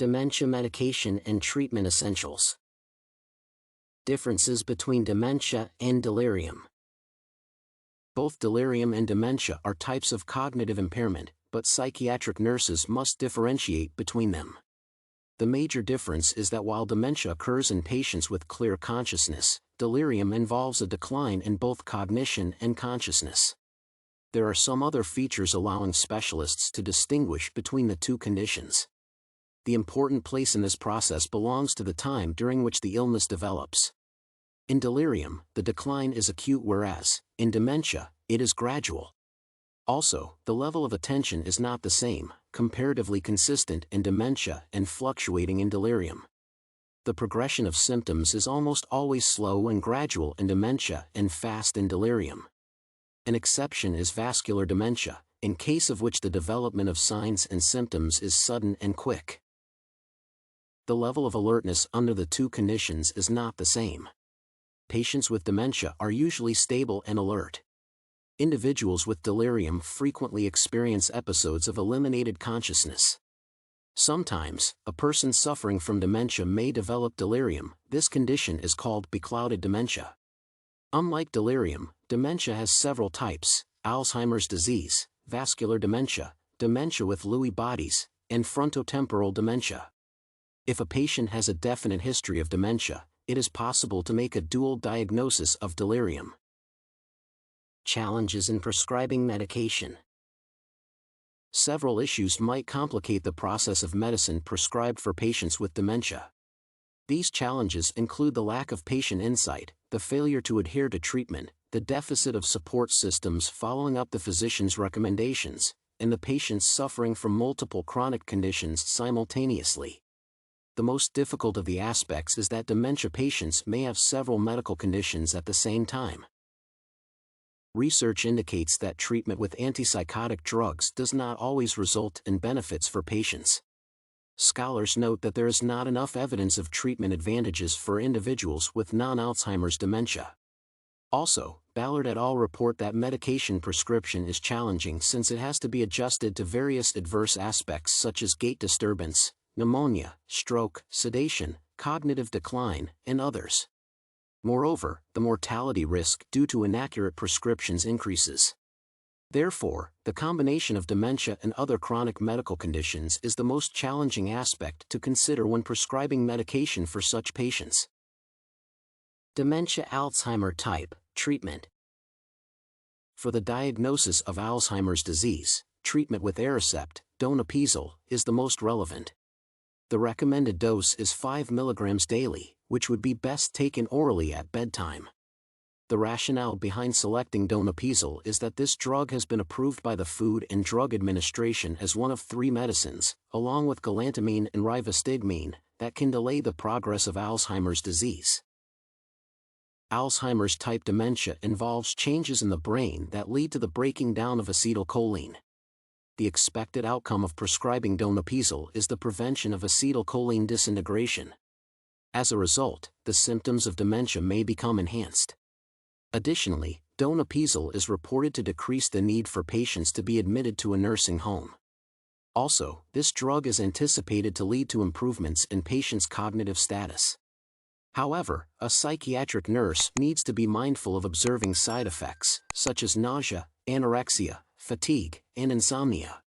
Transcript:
Dementia medication and treatment essentials. Differences between dementia and delirium. Both delirium and dementia are types of cognitive impairment, but psychiatric nurses must differentiate between them. The major difference is that while dementia occurs in patients with clear consciousness, delirium involves a decline in both cognition and consciousness. There are some other features allowing specialists to distinguish between the two conditions. The important place in this process belongs to the time during which the illness develops. In delirium, the decline is acute, whereas, in dementia, it is gradual. Also, the level of attention is not the same, comparatively consistent in dementia and fluctuating in delirium. The progression of symptoms is almost always slow and gradual in dementia and fast in delirium. An exception is vascular dementia, in case of which the development of signs and symptoms is sudden and quick. The level of alertness under the two conditions is not the same. Patients with dementia are usually stable and alert. Individuals with delirium frequently experience episodes of eliminated consciousness. Sometimes, a person suffering from dementia may develop delirium. This condition is called beclouded dementia. Unlike delirium, dementia has several types: Alzheimer's disease, vascular dementia, dementia with Lewy bodies, and frontotemporal dementia. If a patient has a definite history of dementia, it is possible to make a dual diagnosis of delirium. Challenges in prescribing medication. Several issues might complicate the process of medicine prescribed for patients with dementia. These challenges include the lack of patient insight, the failure to adhere to treatment, the deficit of support systems following up the physician's recommendations, and the patients suffering from multiple chronic conditions simultaneously. The most difficult of the aspects is that dementia patients may have several medical conditions at the same time. Research indicates that treatment with antipsychotic drugs does not always result in benefits for patients. Scholars note that there is not enough evidence of treatment advantages for individuals with non-Alzheimer's dementia. Also, Ballard et al. Report that medication prescription is challenging since it has to be adjusted to various adverse aspects such as gait disturbance, pneumonia, stroke, sedation, cognitive decline, and others. Moreover, the mortality risk due to inaccurate prescriptions increases. Therefore, the combination of dementia and other chronic medical conditions is the most challenging aspect to consider when prescribing medication for such patients. Dementia Alzheimer type, treatment. For the diagnosis of Alzheimer's disease, treatment with Aricept, Donepezil, is the most relevant. The recommended dose is 5 mg daily, which would be best taken orally at bedtime. The rationale behind selecting Donepezil is that this drug has been approved by the Food and Drug Administration as one of 3 medicines, along with galantamine and rivastigmine, that can delay the progress of Alzheimer's disease. Alzheimer's type dementia involves changes in the brain that lead to the breaking down of acetylcholine. The expected outcome of prescribing Donepezil is the prevention of acetylcholine disintegration. As a result, the symptoms of dementia may become enhanced. Additionally, Donepezil is reported to decrease the need for patients to be admitted to a nursing home. Also, this drug is anticipated to lead to improvements in patients' cognitive status. However, a psychiatric nurse needs to be mindful of observing side effects, such as nausea, anorexia, fatigue, and insomnia.